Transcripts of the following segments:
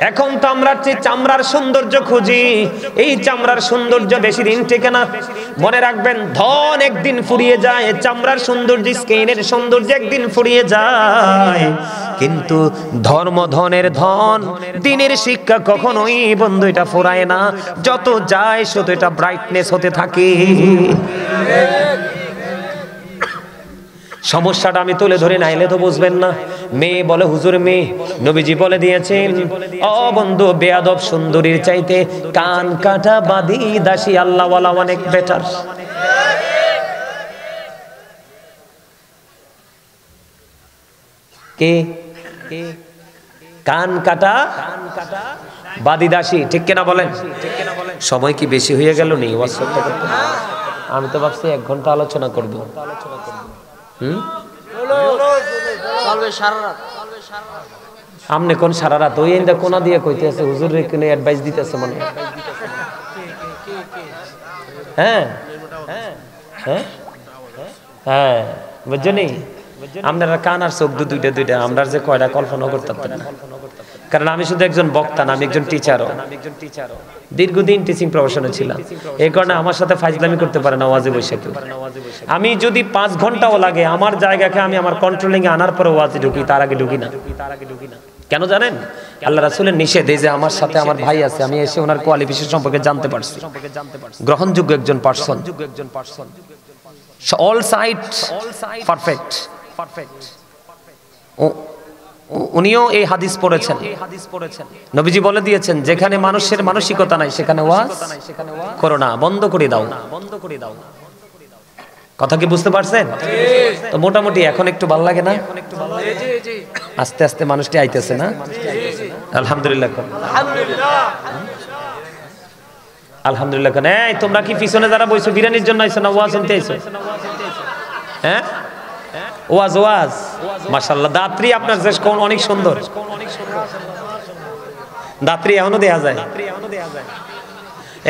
এখন তো আমরা চামড়ার সৌন্দর্য খুঁজি, এই চামড়ার সৌন্দর্য বেশি দিন টেকে না। মনে রাখবেন, ধন একদিন ফুরিয়ে যায়, চামড়ার সৌন্দর্য, স্কিনের সৌন্দর্য একদিন ফুরিয়ে যায়, কিন্তু ধর্ম, ধনের ধন, দিনের শিক্ষা কখনোই বন্ধু এটা ফুরায় না। যত যায় শুধু এটা ব্রাইটনেস হতে থাকে। সমস্যাটা আমি তুলে ধরে নাইলে তো বুঝবেন না। মেয়ে বলে হুজুর মেয়ে, নবীজি বলে দিয়েছেন ও বন্ধু, বেয়াদব সুন্দরীর চাইতে কান কাটা বাঁধি দাসী আল্লাহওয়ালা অনেক বেটার। কে কান কাটা বাঁধি দাসী, ঠিক কিনা বলেন? সময় কি বেশি হয়ে গেল? নেই আমি তো ভাবছি 1 ঘন্টা আলোচনা করবো। আমনে কোন সারা রাত ওই কোনা দিয়ে কইতেছে হুজুর রে কোন অ্যাডভাইস দিতেছে মনে। হ্যাঁ হ্যাঁ হ্যাঁ, বুঝছনি? আপনারা কান আর চোখ দুইটা আমরা যে কয়টা কল্পনা করতাম না, কারণ আমি শুধু একজন বক্তা না, আমি একজন টিচারও। দীর্ঘদিন টিচিং প্রফেশনে ছিলাম, এই কারণে আমার সাথে ফাজলামি করতে পারে না ওয়াজে বসে কেউ। আমি যদি 5 ঘন্টাও লাগে আমার জায়গাকে আমি আমার কন্ট্রোলিং এ আনার পরে ওয়াজে ঢুকি, তার আগে ঢুকি না। কেন জানেন? আল্লাহ রাসূলের নিষেধ, এই যে আমার সাথে আমার ভাই আছে, আমি এসে ওনার কোয়ালিফিকেশন সম্পর্কে জানতে পারছি, গ্রহণযোগ্য একজন পারসন, অল সাইড পারফেক্ট। উনিও এই হাদিস পড়েছেন। নবীজি বলে দিয়েছেন, যেখানে মানুষের মানসিকতা নাই সেখানে ওয়াজ করো না, বন্ধ করে দাও। কথা কি বুঝতে পারছেন? তো মোটামুটি এখন একটু ভালো লাগে না? আস্তে আস্তে মানুষটি আইতেছে না? আলহামদুলিল্লাহ, আলহামদুলিল্লাহ। এই তোমরা কি পিছনে যারা বইছো বিরিয়ানির জন্য আইছো না ওয়াজ শুনতে আইছো? হ্যাঁ, ওয়াজ ওয়াজ, মাশাআল্লাহ। দাত্রী আপনার দেশ কোন অনেক সুন্দর, দাত্রী এখনো দেখা যায়।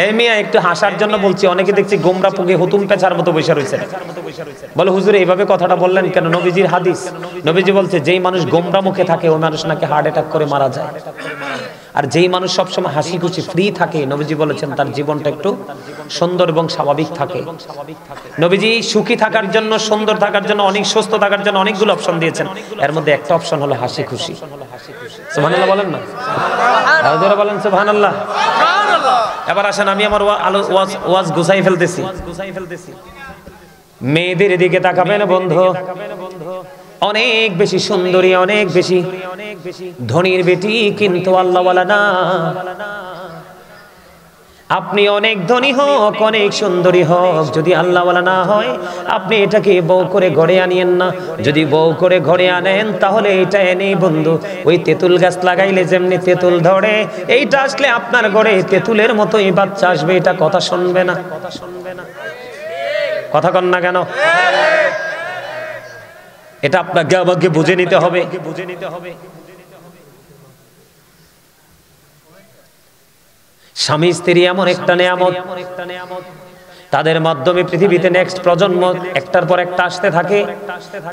এই মিয়া একটু হাসার জন্য বলছি, অনেকে দেখছি গোমরা পুগে হুতুম পেঁচার মতো বসে রয়েছে। বলে হুজুর এইভাবে কথাটা বললেন কেন? নবীজির হাদিস, নবীজি বলছে যেই মানুষ গোমরা মুখে থাকে ওই মানুষ নাকি হার্ট অ্যাটাক করে মারা যায়, আর যেই মানুষ সবসময় হাসি খুশি ফ্রি থাকে নবীজি বলেছেন তার জীবনটা একটু সুন্দর এবং স্বাভাবিক থাকে। নবীজি সুখী থাকার জন্য, সুন্দর থাকার জন্য, অনেক সুস্থ থাকার জন্য অনেকগুলো অপশন দিয়েছেন, এর মধ্যে একটা অপশন হলো হাসি খুশি। সুবহানাল্লাহ বলেন না? আরো জোরে বলেন সুবহানাল্লাহ। এবার আসেন, আমি আমার ওয়াজ গুছাই ফেলতেছি। মেয়েদের দিকে তাকাবেন বন্ধু, অনেক বেশি সুন্দরী, অনেক বেশি ধনীর বেটি, কিন্তু আল্লাহওয়ালা না। আপনি অনেক ধনী হোক, অনেক সুন্দরী হোক, যদি আল্লাহওয়ালা না হয় আপনি এটাকে বউ করে ঘরে আনিয়েন না। যদি বউ করে ঘরে আনেন তাহলে এটা এনে বন্ধু, ওই তেঁতুল গাছ লাগাইলে যেমনি তেঁতুল ধরে, এইটা আসলে আপনার ঘরে তেঁতুলের মতোই বাচ্চা আসবে, এটা কথা শুনবে না। কথা কন না কেন? এটা আপনাকে আমাকে বুঝে নিতে হবে। স্বামী স্ত্রী এমন একটা নেয়ামত, তাদের মাধ্যমে পৃথিবীতে নেক্সট প্রজন্ম একটার পর একটা আসতে থাকে।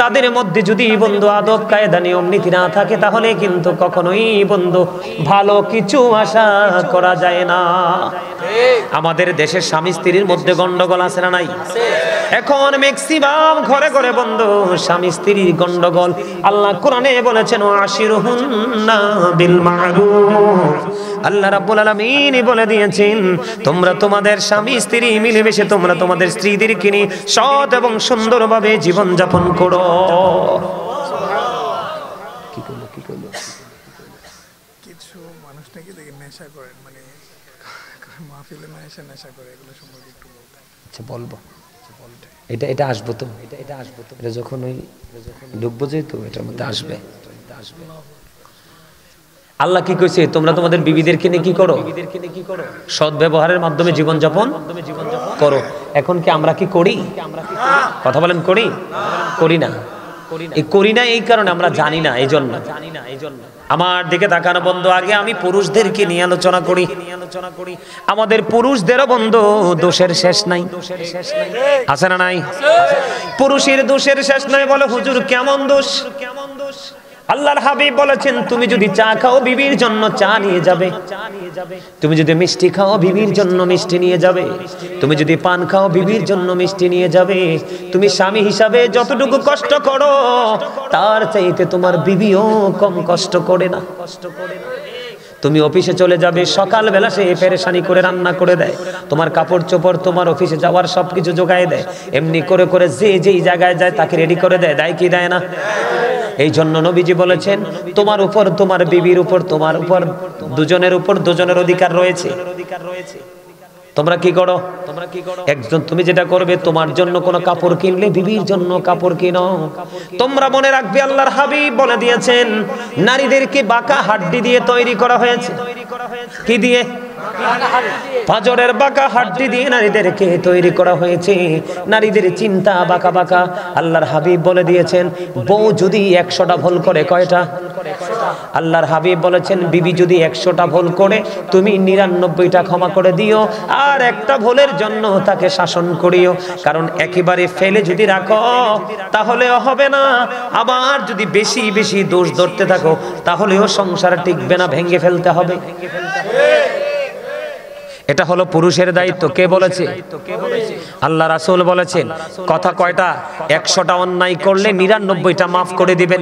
তাদের মধ্যে যদি বন্ধু আদব কায়দা নিয়ম নীতি না থাকে তাহলে কিন্তু কখনোই বন্ধু ভালো কিছু আশা করা যায় না। আমাদের দেশের স্বামী স্ত্রীর মধ্যে গন্ডগোল আছে না নাই? এখন ম্যাক্সিমাম ঘরে ঘরে বন্ধু স্বামী স্ত্রীর গন্ডগোল। আল্লাহ কোরআনে বলেছেন ওয়াশিরুহুন্না বিল মারুফ। আল্লাহ রাব্বুল আলামিন বলে দিয়েছেন তোমরা তোমাদের স্বামী স্ত্রী মিলেমিশে তোমরা তোমাদের স্ত্রীদেরকে নিয়ে সৎ এবং সুন্দরভাবে জীবন যাপন করো। কি করলো কিছু মানুষ নাকি দেখে নেশা করে, মানে মাহফিলে নেশা করে, এগুলো সম্পর্কে একটু বলতে। আচ্ছা বলবো, এটা আসবো তো, এটা যখন ওই ঢুকবো যেহেতু এটার মধ্যে আসবে। আল্লাহ কি কইছে? তোমরা তোমাদের বিবিদেরকে নিয়ে কি করো? সৎ ব্যবহারের মাধ্যমে জীবন যাপন করো। এখন কি আমরা কি করি? কথা বলেন, করি না। এই করি না এই কারণে আমরা জানি না, এই জন্য। আমার দিকে তাকানো বন্ধু, আগে আমি পুরুষদেরকে নিয়ে আলোচনা করি। আমাদের পুরুষদেরও বন্ধু দোষের শেষ নাই, আছে না নাই? পুরুষের দোষের শেষ নাই। বলে হুজুর কেমন দোষ? আল্লাহর হাবিব বলেছেন তুমি যদি চা খাও বিবির জন্য চা নিয়ে যাবে, তুমি যদি মিষ্টি খাও বিবির জন্য মিষ্টি নিয়ে যাবে, তুমি যদি পান খাও বিবির জন্য মিষ্টি নিয়ে যাবে। তুমি স্বামী হিসাবে যতটুকু কষ্ট করো তার চাইতে তোমার বিবিও কম কষ্ট করে না। তুমি অফিসে চলে যাবে, সকালবেলা সে পেরেশানি করে রান্না করে দেয়, তোমার কাপড় চোপড় তোমার অফিসে যাওয়ার সবকিছু জোগায় দেয়, এমনি করে করে যে যেই জায়গায় যায় তাকে রেডি করে দেয়, দেয় কি দেয় না? এই জন্য নবীজি বলেছেন তোমার উপর তোমার বিবির উপর তোমার উপর দুজনের উপর দুজনের অধিকার রয়েছে। তোমরা কি করো? একজন তুমি যেটা করবে, তোমার জন্য কোনো কাপড় কিনলে বিবির জন্য কাপড় কিনো। তোমরা মনে রাখবে আল্লাহর হাবিব বলে দিয়েছেন নারীদেরকে বাঁকা হাড্ডি দিয়ে তৈরি করা হয়েছে। কি দিয়ে? পাঁজরের বাঁকা হাড্ডি দিয়ে নারীদেরকে তৈরি করা হয়েছে। নারীদের চিন্তা বাঁকা বাঁকা। আল্লাহর হাবিব বলে দিয়েছেন বউ যদি 100টা ভুল করে, কয়টা? আল্লাহর হাবিব বলেছেন বিবি যদি 100টা ভুল করে তুমি 99টা ক্ষমা করে দিও, আর একটা ভুলের জন্য তাকে শাসন করিও। কারণ একেবারে ফেলে যদি রাখো তাহলেও হবে না, আবার যদি বেশি বেশি দোষ ধরতে থাকো তাহলেও সংসার টিকবে না, ভেঙে ফেলতে হবে। এটা হলো পুরুষের দায়িত্ব। কে বলেছে? আল্লাহ রাসূল বলেছেন। কথা কয়টা? 100টা অন্যায় করলে 99টা মাফ করে দিবেন।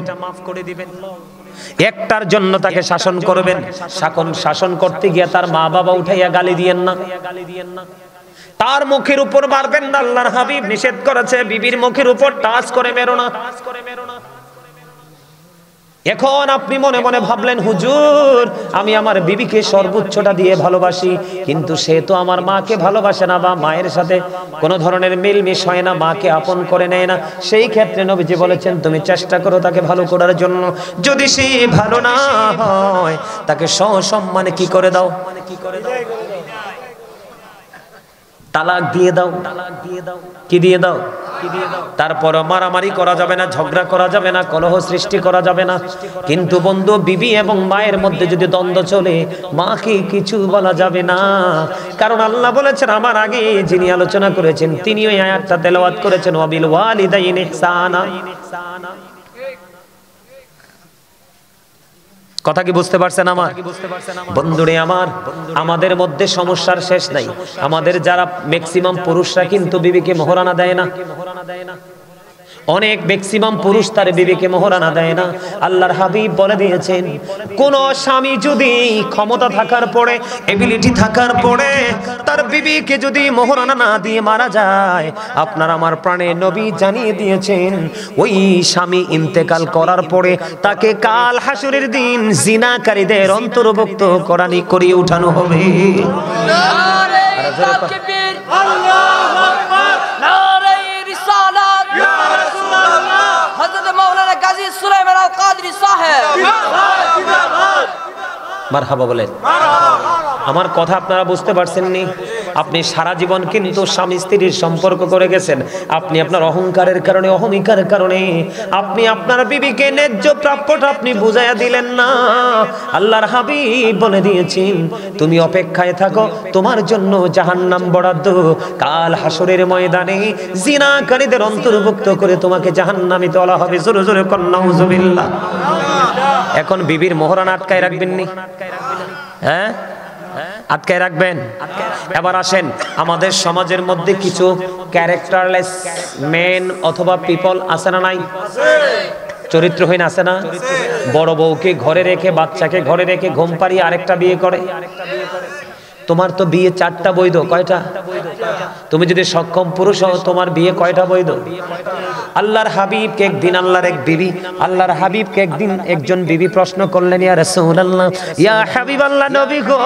একটার জন্য তাকে শাসন করবেন। শাসন করতে গিয়ে তার মা বাবা উঠাইয়া গালি দিয়েন না, তার মুখের উপর মারবেন না। আল্লাহর হাবিব নিষেধ করেছে বিবির মুখের উপর টাচ করে মেরো না। এখন আপনি মনে মনে ভাবলেন হুজুর আমি আমার বিবিকে সর্বোচ্চটা দিয়ে ভালোবাসি, কিন্তু সে তো আমার মাকে ভালোবাসে না বা মায়ের সাথে কোনো ধরনের মিলমিশ হয় না, মাকে আপন করে নেয় না। সেই ক্ষেত্রে নবীজি বলেছেন তুমি চেষ্টা করো তাকে ভালো করার জন্য। যদি সে ভালো না হয় তাকে সসম্মানে কি করে দাও? তালাক দিয়ে দাও। কি দিয়ে দাও? তারপর মারামারি করা যাবে না, ঝগড়া করা যাবে না, কলহ সৃষ্টি করা যাবে না। কিন্তু বন্ধু বিবি এবং মায়ের মধ্যে যদি দ্বন্দ্ব চলে মাকে কিছু বলা যাবে না। কারণ আল্লাহ বলেছেন, আমার আগে যিনি আলোচনা করেছেন তিনি ওই আয়াতটা তেলাওয়াত করেছেন, ওয়াবিল ওয়ালিদাইনি ইহসানা। কথা কি বুঝতে পারছেন আমার বন্ধুরে? আমাদের মধ্যে সমস্যার শেষ নাই। আমাদের যারা ম্যাক্সিমাম পুরুষরা কিন্তু বিবিকে মোহরানা দেয় না। অনেক ম্যাক্সিমাম পুরুষ তার বিবিকে মোহরানা দেয় না। আল্লাহর হাবিব বলে দিয়েছেন কোন স্বামী যদি ক্ষমতা থাকার পরে, এবিলিটি থাকার পরে তার বিবিকে যদি মোহরানা না দিয়ে মারা যায়, আপনার আমার প্রাণের নবী জানিয়ে দিয়েছেন ওই স্বামী ইন্তেকাল করার পরে তাকে কাল হাসরের দিন জিনাকারীদের অন্তর্ভুক্ত করিয়ে উঠানো হবে। মারহাবা বলেন। আমার কথা আপনারা বুঝতে পারছেন নি? আপনি সারা জীবন কিন্তু স্বামী স্ত্রীর সম্পর্ক করে গেছেন। আপনি আপনার অহংকারের কারণে, অহমিকার কারণে আপনি আপনার বিবিকে ন্যায্য প্রাপ্যটা আপনি বুঝাইয়া দিলেন না। আল্লাহর হাবিব বলে দিয়েছেন তুমি অপেক্ষায় থাকো, তোমার জন্য জাহান্নাম বরাদ্দ। কাল হাসরের ময়দানে জিনাকারীদের অন্তর্ভুক্ত করে তোমাকে জাহান্নামে তোলা হবে। জোরে জোরে কর নাউজুবিল্লাহ। এখন বিবির মোহরানা আটকায় রাখবেন নি? হ্যাঁ, আটকায় রাখবেন। এবার আসেন, আমাদের সমাজের মধ্যে কিছু ক্যারেক্টারলেস মেন অথবা পিপল আছে না নাই? চরিত্রহীন আছে না? বড় বউকে ঘরে রেখে, বাচ্চাকে ঘরে রেখে ঘুম পাড়িয়ে আরেকটা বিয়ে করে। তোমার তো বিয়ে 4টা বৈধ, কয়টা? তুমি যদি সক্ষম পুরুষ হও তোমার বিয়ে কয়টা বৈধ? আল্লাহর হাবিবকে একদিন আল্লাহর হাবিবকে একদিন একজন বিবি প্রশ্ন করলেন, ইয়া রাসূলুল্লাহ, ইয়া হাবিবাল্লাহ, নবী গো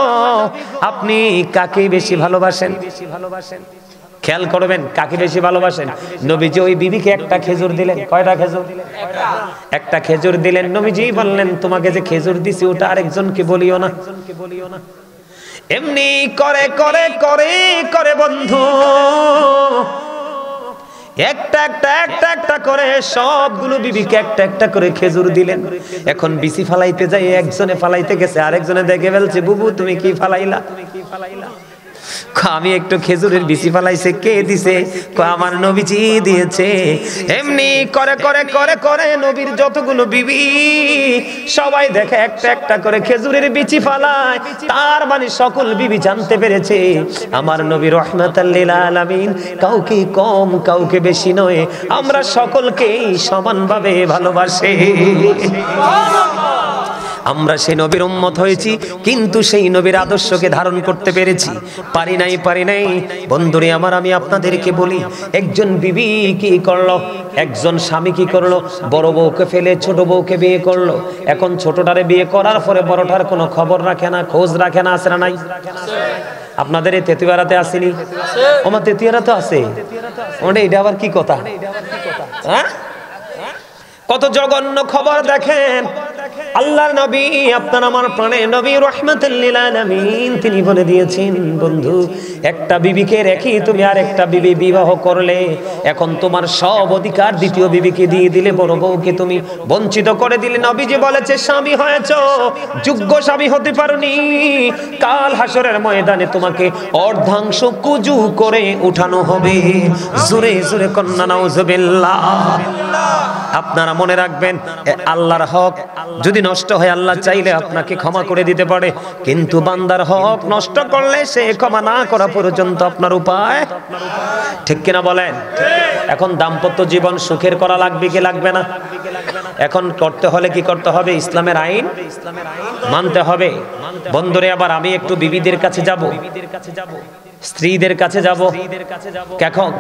আপনি কাকে বেশি ভালোবাসেন? খেয়াল করবেন কাকে বেশি ভালোবাসেন। নবীজি ওই বিবিকে একটা খেজুর দিলেন। কয়টা খেজুর? একটা খেজুর দিলেন। নবীজি বললেন তোমাকে যে খেজুর দিছি ওটা আরেকজনকে বলিও না। এমনি করে করে করে করে বন্ধু একটা একটা একটা একটা করে সবগুলো বিবিকে একটা একটা করে খেজুর দিলেন। এখন বিসি ফালাইতে যাই একজনে ফালাইতে গেছে, আরেকজনে দেখে ফেলছে বুবু তুমি কি ফালাইলা? আমি একটু খেজুরের বিচি ফালাইছে, কে দিছে? আমার নবীজি দিয়েছে। এমনি করে করে করে করে নবীর যতগুলো বিবি সবাই দেখে একটা একটা করে খেজুরের বিচি ফালায়। তার মানে সকল বিবি জানতে পেরেছে আমার নবী রাহমাতাল লিল আলামিন কাউকে কম কাউকে বেশি নয়, আমরা সকলকেই সমানভাবে ভালোবাসে। আমরা সেই নবীর উম্মত হয়েছি, কিন্তু সেই নবীর আদর্শকে ধারণ করতে পেরেছি? পারি নাই। বন্ধুরে আমার, আমি আপনাদেরকে বলি, একজন বিবি কি করলো, একজন স্বামী কি করলো? বড় বউকে ফেলে ছোট বউকে বিয়ে করলো। এখন ছোটটারে বিয়ে করার পরে বড়টার কোনো খবর রাখে না, খোঁজ রাখে না, আছে না নাই? আপনাদের এই তেতুয়ারাতে আসেনি? আমার তেতুয়ারা তো আছে। ওটা এটা আবার কি কথা? হ্যাঁ, কত জঘন্য খবর দেখেন। আল্লাহর নবী, আপনার আমার প্রাণের নবী রাহমাতুল লিল আলামিন, তিনি বলে দিয়েছেন, বন্ধু, একটা বিবিকে রেখে তুমি আর একটা বিবি বিবাহ করলে এখন তোমার সব অধিকার দ্বিতীয় বিবিকে দিয়ে দিলে, বড় বউকে তুমি বঞ্চিত করে দিলে। নবীজি বলেছে, স্বামী হয়েছো, যোগ্য স্বামী হতে পারোনি, কাল হাসরের ময়দানে তোমাকে অর্ধাংশ কুজু করে উঠানো হবে। জোরে জোরে কন্যা নাউজুবিল্লাহ। আপনারা মনে রাখবেন, আল্লাহর হক যদি নষ্ট হয়, আল্লাহ চাইলে আপনাকে ক্ষমা করে দিতে পারে, কিন্তু বান্দার হক নষ্ট করলে সে ক্ষমা না করা পর্যন্ত আপনার উপায়, ঠিক কিনা বলেন? এখন দাম্পত্য জীবন সুখের করা লাগবে কি লাগবে না? এখন করতে হলে কি করতে হবে? ইসলামের আইন মানতে হবে। বন্ধুরে, আবার আমি একটু বিবিদের কাছে যাব, স্ত্রীদের কাছে যাব।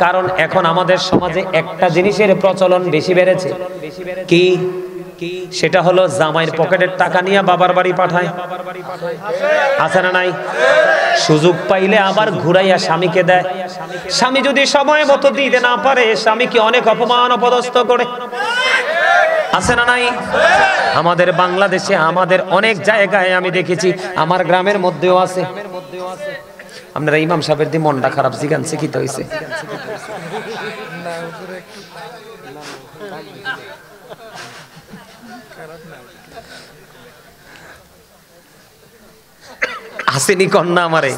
কারণ এখন আমাদের সমাজে একটা জিনিসের প্রচলন বেশি বেড়েছে। কি? সেটা হলো জামাইয়ের পকেটের টাকা নিয়ে বাবার বাড়ি পাঠায়, আছে না নাই? সুযোগ পাইলে আবার ঘুরাইয়া স্বামীকে দেয়। স্বামী যদি সময় মতো দিতে না পারে, স্বামীকে অনেক অপমান অপদস্থ করে, আছে না নাই? আমাদের বাংলাদেশে, আমাদের অনেক জায়গায় আমি দেখেছি, আমার গ্রামের মধ্যেও আছে। আপনারা ইমাম সাহেবের দিয়ে মনটা খারাপ জিগানছে, কি তো হয়েছে? আসেনি কন্যা আমারে,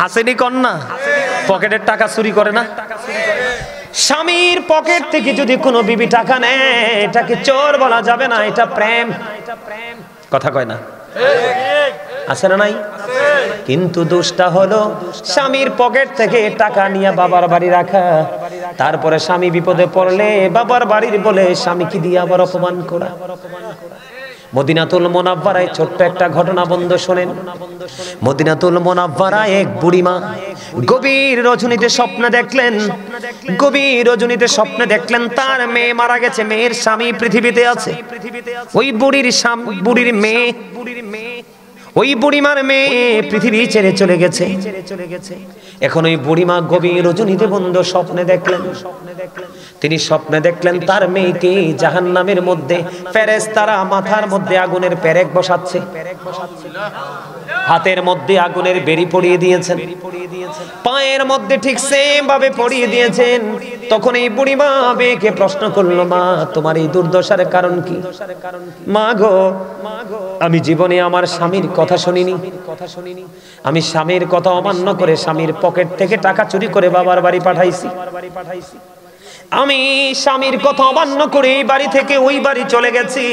আসেনি কন্যা পকেটের টাকা চুরি করে না? স্বামীর পকেট থেকে যদি কোনো বিবি টাকা নেয়, এটাকে চোর বলা যাবে না, এটা প্রেম। কথা কয় না? আছে না নাই? কিন্তু দোষটা হলো স্বামীর পকেট থেকে টাকা নিয়ে বাবার বাড়ি রাখা, তারপরে স্বামী বিপদে পড়লে বাবার বাড়ির বলে স্বামীকে দিয়ে আবার অপমান করা। মদিনাতুল মুনাওয়ারায় ছোট্ট একটা ঘটনা বন্ধু শোনেন। মদিনাতুল মুনাওয়ারায় এক বুড়িমা গভীর রজনীতে স্বপ্নে দেখলেন, গভীর রজনীতে স্বপ্নে দেখলেন তার মেয়ে মারা গেছে, মেয়ের স্বামী পৃথিবীতে আছে। ওই বুড়ির মেয়ে, ওই বুড়িমার মেয়ে পৃথিবী ছেড়ে চলে গেছে। এখন ওই বুড়িমা গভীর রজনীতে বন্ধু স্বপ্নে দেখলেন, তিনি স্বপ্নে দেখলেন তার মেয়েকে জাহান্নামের মধ্যে ফেরেশতারা মাথার মধ্যে আগুনের পেরেক বসাচ্ছে, হাতের মধ্যে আগুনের বেড়ি পরিয়ে দিয়েছেন, পায়ের মধ্যে ঠিক সেম ভাবে পরিয়ে দিয়েছেন। তখন এই বুড়িমা মেয়েকে প্রশ্ন করলো, মা, তোমার এই দুর্দশার কারণ কি? মা গো, আমি জীবনে আমার স্বামীর কথা শুনিনি, আমি স্বামীর কথা অমান্য করে স্বামীর পকেট থেকে টাকা চুরি করে বাবার বাড়ি পাঠাইছি, আমি স্বামীর কথা অমান্য করে এই বাড়ি থেকে ওই বাড়ি চলে গেছি,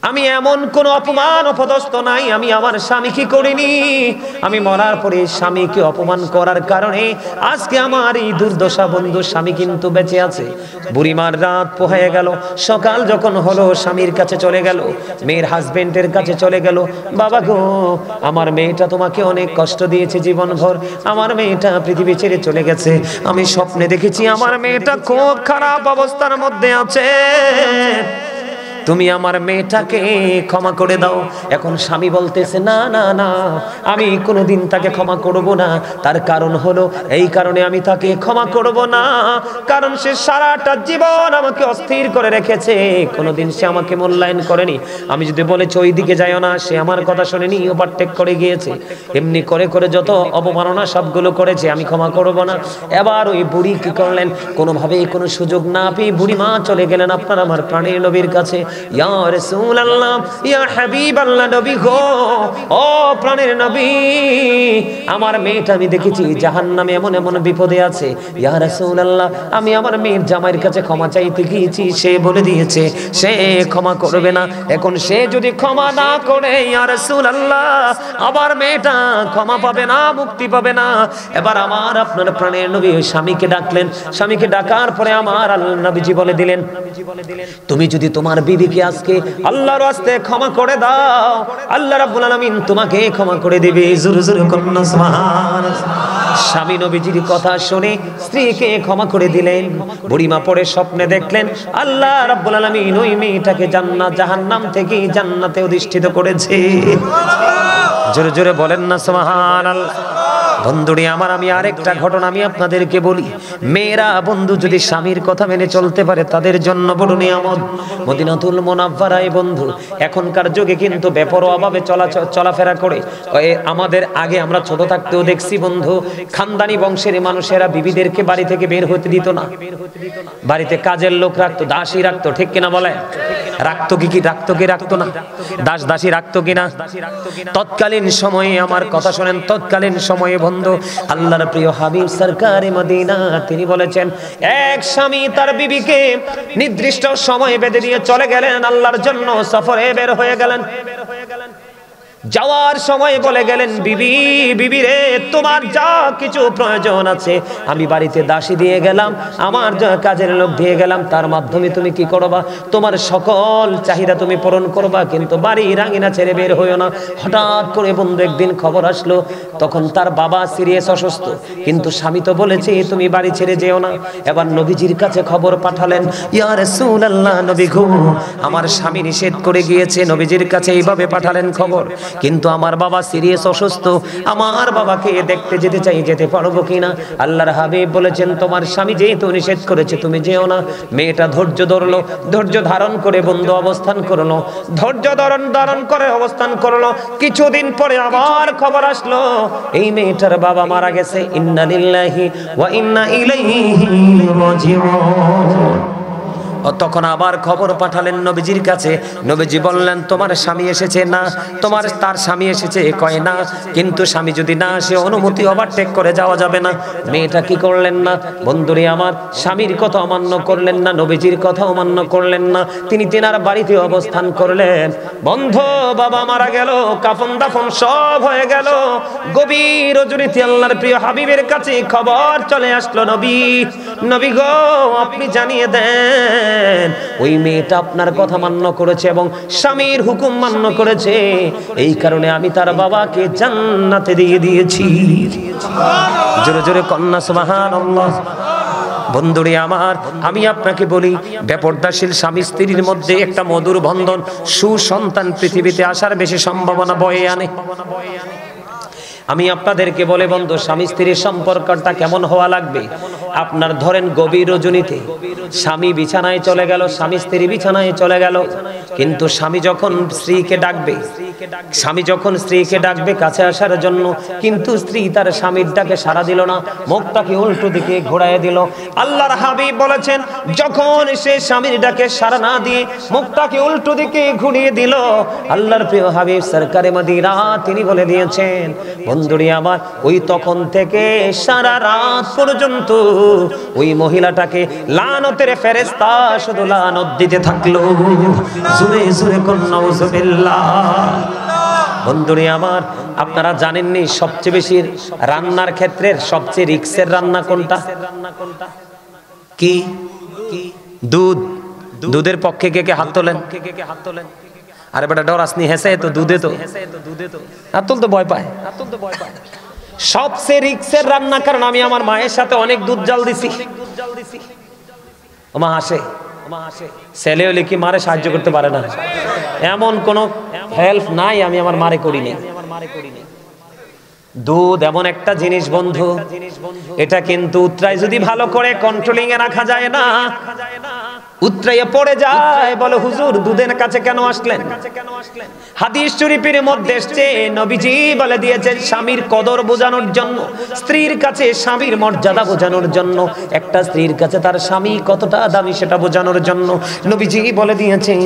আমি এমন কোন অপমান অপদস্থ নাই, আমি আমার স্বামীকে করিনি। আমি মরার পরে স্বামীকে অপমান করার কারণে আজকে আমার এই দুর্দশা। বন্ধু, স্বামী কিন্তু বেঁচে আছে। বুড়িমার রাত পোহায় গেল, সকাল যখন হলো স্বামীর কাছে চলে গেল, মেয়ের হাজবেন্ডের কাছে চলে গেল, বাবা গো, আমার মেয়েটা তোমাকে অনেক কষ্ট দিয়েছে জীবনভর, আমার মেয়েটা পৃথিবী ছেড়ে চলে গেছে, আমি স্বপ্নে দেখেছি আমার মেয়েটা খুব খারাপ অবস্থার মধ্যে আছে, তুমি আমার মেয়েটাকে ক্ষমা করে দাও। এখন স্বামী বলতেছে, না না না, আমি কোনোদিন তাকে ক্ষমা করব না। তার কারণ হলো, এই কারণে আমি তাকে ক্ষমা করব না, কারণ সে সারাটা জীবন আমাকে অস্থির করে রেখেছে, কোনোদিন সে আমাকে মূল্যায়ন করেনি। আমি যদি বলেছি ওই দিকে যাইও না, সে আমার কথা শুনেনি, ওভারটেক করে গিয়েছে, এমনি করে করে যত অবমাননা সবগুলো করেছে, আমি ক্ষমা করব না। এবার ওই বুড়ি কি করলেন, কোনোভাবেই কোনো সুযোগ না পেয়ে বুড়ি মা চলে গেলেন আপনার আমার প্রাণের নবীর কাছে। ইয়া রাসূলুল্লাহ, ইয়া হাবিবাল্লাহ, নবী গো, ও প্রাণের নবী, আমার মেয়েটা আমি দেখেছি জাহান্নামে এমন এমন বিপদে আছে। ইয়া রাসূলুল্লাহ, আমি আমার মেয়ের জামাইয়ের কাছে ক্ষমা চাইতে গিয়েছি, সে বলে দিয়েছে সে ক্ষমা করবে না। এখন সে যদি ক্ষমা না করে ইয়া রাসূলুল্লাহ, আমার মেয়েটা ক্ষমা পাবে না, মুক্তি পাবে না। এবার আমার আপনার প্রাণের নবী ওই স্বামীকে ডাকলেন। স্বামীকে ডাকার পরে আমার আল্লাহ নবীজি বলে দিলেন, তুমি যদি তোমার বিবিকে আজকে আল্লাহর রাস্তে ক্ষমা করে দাও, আল্লাহ রাব্বুল আলামিন তোমাকে ক্ষমা করে দিবে। জোরে জোরে কন্যা সুবহানাল্লাহ। স্বামী নবীজির কথা শুনে স্ত্রীকে ক্ষমা করে দিলেন। বুড়িমা পরে স্বপ্নে দেখলেন আল্লাহ রাব্বুল আলামিন ওই মেয়েটাকে জান্নাত জাহান্নাম থেকে জান্নাতে অধিষ্ঠিত করেছে। জোরে জোরে বলেন না সুবহানাল্লাহ। বন্ধুরে আমার, আমি আরেকটা ঘটনা আমি আপনাদেরকে বলি। মেয়েরা বন্ধু যদি স্বামীর কথা মেনে চলতে পারে তাদের জন্য বড় নিয়ামত। মদিনাতুল মুনাওয়ারায় বন্ধু এখনকার যুগে কিন্তু বেপরোয়াভাবে চলাফেরা করে। আমাদের আগে আমরা ছোট থাকতেও দেখছি বন্ধু, খানদানি বংশের মানুষেরা বিবিদেরকে বাড়ি থেকে বের হতে দিত না। বাড়িতে কাজের লোক রাখতো, দাসী রাখতো, ঠিক কিনা বলে? রাখতো কি রাখতো না? দাস দাসী রাখতো কিনা? তৎকালীন সময়ে আমার কথা শোনেন, তৎকালীন সময়ে বন্ধু আল্লাহর প্রিয় হাবিব সরকারে মদিনা তিনি বলেছেন, এক স্বামী তার বিবিকে নির্দিষ্ট সময় বেঁধে দিয়ে চলে গেলেন আল্লাহর জন্য, সফরে বের হয়ে গেলেন। যাওয়ার সময় বলে গেলেন, বিবি রে, তোমার যা কিছু প্রয়োজন আছে আমি বাড়িতে দাসী দিয়ে গেলাম, আমার যা কাজের লোক দিয়ে গেলাম, তার মাধ্যমে তুমি কি করবা? তোমার সকল চাহিদা তুমি পূরণ করবা, কিন্তু বাড়ির আঙিনা ছেড়ে বের হইও না। হঠাৎ করে বন্ধু একদিন খবর আসলো, তখন তার বাবা সিরিয়াস অসুস্থ, কিন্তু স্বামী তো বলেছে তুমি বাড়ি ছেড়ে যেও না। এবার নবীজির কাছে খবর পাঠালেন, ইয়া রাসূলুল্লাহ, নবী গো, আমার স্বামী নিষেধ করে গিয়েছে। নবীজির কাছে এইভাবে পাঠালেন খবর, কিন্তু আমার বাবা সিরিয়াস অসুস্থ, আমার বাবাকে দেখতে যেতে চাই, যেতে পারবো কিনা? আল্লাহর হাবিব বলেছেন, তোমার স্বামী যেহেতু নিষেধ করেছে তুমি যেও না। মেয়েটা ধৈর্য ধরলো, ধৈর্য ধারণ করে বন্ধু অবস্থান করলো, ধৈর্য ধারণ করে অবস্থান করলো। কিছুদিন পরে আবার খবর আসলো, এই মেয়েটার বাবা মারা গেছে। ইন্না লিল্লাহি ওয়া ইন্না ইলাইহি রাজিউন। তখন আবার খবর পাঠালেন নবীজির কাছে। নবীজি বললেন, তোমার স্বামী এসেছে না? তার স্বামী এসেছে, কয় না। কিন্তু স্বামী যদি না আসে অনুমতি ওভারটেক করে যাওয়া যাবে না। মেয়েটা কি করলেন না বন্ধুরে আমার, স্বামীর কথা অমান্য করলেন না, নবীজির কথা অমান্য করলেন না, তিনি তেনার বাড়িতে অবস্থান করলেন। বন্ধু বাবা মারা গেল, কাফন দাফন সব হয়ে গেল। গভীর রজনীতে আল্লাহর প্রিয় হাবিবের কাছে খবর চলে আসলো, নবী গো, আপনি জানিয়ে দেন ওই মেয়েটা আপনার কথা মান্য করেছে এবং স্বামীর হুকুম মান্য করেছে, এই কারণে আমি তার বাবাকে জান্নাতে দিয়ে দিয়েছি। জোরে জোরে কন্যা সুবহানাল্লাহ। বন্ধুরে আমার, আমি আপনাকে বলি, বেপরদাশীল স্বামী স্ত্রীর মধ্যে একটা মধুর বন্ধন, সুসন্তান পৃথিবীতে আসার বেশি সম্ভাবনা বয়ে আনে। আমি আপনাদেরকে বলে বন্ধু, স্বামী স্ত্রীর সম্পর্কটা কেমন হওয়া লাগবে? আপনার ধরেন গভীর রজনীতে স্বামী বিছানায় চলে গেল, স্বামী স্ত্রী বিছানায় চলে গেল, কিন্তু স্বামী যখন স্ত্রীকে ডাকবে কাছে আসার জন্য, কিন্তু স্ত্রী তার স্বামীর ডাকে সাড়া দিল না, মুখটাকে উল্টো দিকে ঘোরায় দিল। আল্লাহর হাবিব বলেছেন, যখন সে স্বামীর ডাকে সাড়া না দিয়ে মুখটাকে উল্টো দিকে ঘুরিয়ে দিল, আল্লাহর প্রিয় হাবিব সরকারে মদিনা তিনি বলে দিয়েছেন, বন্ধুরে আমার, ওই তখন থেকে সারা রাত পর্যন্ত ওই মহিলাটাকে লানতের ফেরেশতা শুধু লানত দিতে থাকলো। জোরে জোরে কোন নাউজুবিল্লাহ। বন্ধুরে আমার, আপনারা জানেননি সবচেয়ে বেশি রান্নার ক্ষেত্রে সবচেয়ে রিস্কের রান্না কোনটা? কি? দুধের পক্ষে কে হাত তোলেন? আরে বেটা ডরাসনি, হেসে তো দুধে তো হাত তুলতে ভয় পায়। সবচেয়ে রিস্কের রান্না, কারণ আমি আমার মায়ের সাথে অনেক দুধ জাল দিছি। মা হাসে, ছেলে হলে কি মারে সাহায্য করতে পারে না? এমন কোন হেল্প নাই আমি আমার মারে করিনি। দুধ এমন একটা জিনিস বন্ধু, এটা কিন্তু উতরাই যদি ভালো করে কন্ট্রোলিং এ রাখা যায় না, উতরাইয়া পড়ে যায়, বলে হুজুর দুধের কাছে কেন আসলেন? হাদিস শরীফের মধ্যে এসেছে নবীজি বলে দিয়েছেন স্বামীর কদর বোঝানোর জন্য, স্ত্রীর কাছে স্বামীর মর্যাদা বোঝানোর জন্য, একটা স্ত্রীর কাছে তার স্বামী কতটা দামি সেটা বোঝানোর জন্য নবীজি বলে দিয়েছেন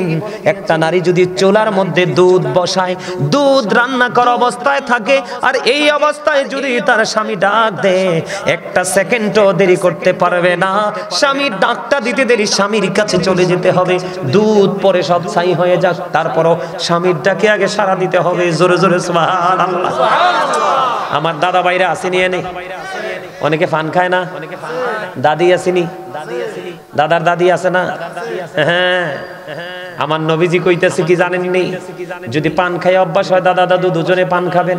একটা নারী যদি চুলার মধ্যে দুধ বসায়, দুধ রান্না করা অবস্থায় থাকে, আর এই অবস্থায় যদি তার স্বামী ডাক দেয়, একটা সেকেন্ডও দেরি করতে পারবে না। স্বামীর ডাকটা দিতে দেরি স্বামীর কাছে চলে যেতে হবে, দুধ পরে সব ছাই হয়ে যাক, তারপরও স্বামীর ডাকে আগে সাড়া দিতে হবে। জোরে জোরে সুবহানাল্লাহ। আমার দাদা ভাইরা আসেনি, এনে অনেকে পান খায় না, দাদি আসেনি, দাদার দাদি আছে না? হ্যাঁ, আমার নবীজি কইতেছে কি জানেননি, যদি পান খায় অভ্যাস হয় দাদা দাদু দুজনে পান খাবেন,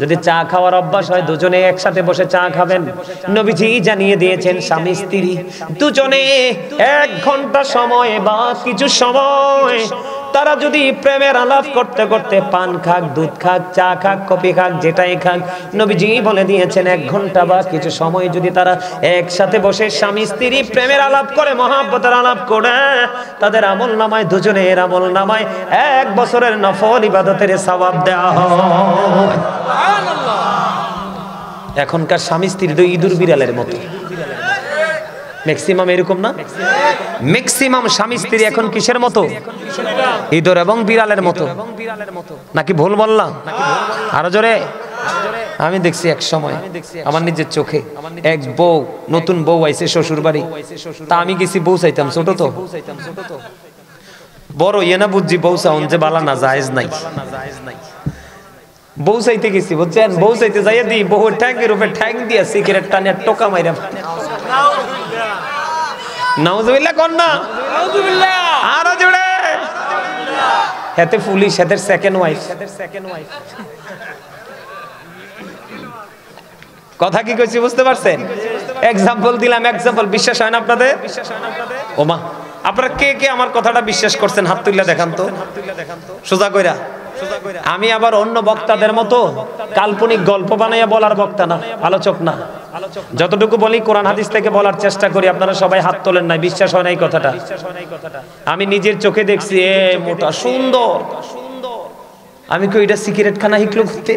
যদি চা খাওয়ার অভ্যাস হয় দুজনে একসাথে বসে চা খাবেন। নবীজি জানিয়ে দিয়েছেন স্বামী স্ত্রী দুজনে 1 ঘন্টা সময় বা কিছু সময় তারা যদি প্রেমের আলাপ করতে করতে পান খাক, দুধ খাক, চা খাক, কফি খাক, যেটাই খাক, নবীজি বলে দিয়েছেন 1 ঘন্টা বা কিছু সময় যদি তারা একসাথে বসে স্বামী স্ত্রী প্রেমের আলাপ করে, মহব্বতের আলাপ করে, তাদের আমল নামায়, দুজনের আমল নামায় 1 বছরের নফল ইবাদতের সওয়াব দেওয়া হয়। এখনকার স্বামী স্ত্রী তো ইঁদুর বিড়ালের মতো, ম্যাক্সিমাম এরকম না? ম্যাক্সিমাম স্বামী স্ত্রী এখন কিসের মতো? ইঁদুর এবং বিড়ালের মতো। নাকি ভুল বললাম? আরো জোরে। আমি দেখছি এক সময় আমার নিজের চোখে এক বউ, নতুন বউ আইছে শ্বশুর বাড়ি, তা আমি গেছি বউ চাইতাম, ছোট তো বড় ইয়ে না বুঝছি, বউ চাউন যে বালা না জায়েজ নাই, বউ চাইতে গেছি বুঝছেন, বউ চাইতে যাইয়া দিই বউর ঠ্যাঙ্গের উপরে ঠ্যাং দিয়া সিগারেট টানিয়া টোকা মাইরা। নাউজুবিল্লাহ কোন না? আরো জোরে। হেতে পুলিশ, হেদের সেকেন্ড ওয়াইফ। কথা কি কইছি বুঝতে পারছেন? এক্সাম্পল দিলাম, এক্সাম্পল। বিশ্বাস হয় না আপনাদের? ওমা, আপনারা কে কে আমার কথাটা বিশ্বাস করছেন হাত তুলে দেখান তো, সোজা কইরা। আমি আবার অন্য বক্তাদের মতো কাল্পনিক গল্প বানাইয়া বলার বক্তা না, আলোচক না। যতটুকু বলি কোরআন হাদিস থেকে বলার চেষ্টা করি। আপনারা সবাই হাত তোলেন নাই, বিশ্বাস হয় না এই কথাটা। আমি নিজের চোখে দেখছি, এ মোটা সুন্দর। আমি কই এটা সিগারেট খানা হিকলো ঘুরতে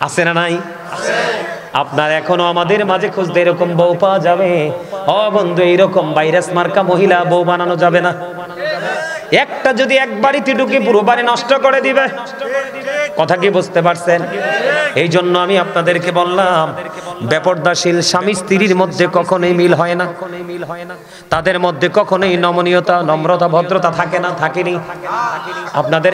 আছে না নাই? আপনার এখনো আমাদের মাঝে খুঁজতে এরকম বউ পাওয়া যাবে? ও বন্ধু, এইরকম ভাইরাস মার্কা মহিলা বউ বানানো যাবে না। একটা যদি এক বাড়িতে ঢুকে পুরো বাড়ি নষ্ট করে দিবে। কথা কি বুঝতে পারছেন? এই জন্য আমি আপনাদেরকে বললাম, বেপরদাশীল স্বামী স্ত্রীর মধ্যে কখনোই মিল হয় না, তাদের মধ্যে কখনোই নমনীয়তা, নম্রতা, ভদ্রতা থাকে না, থাকেনি। আপনাদের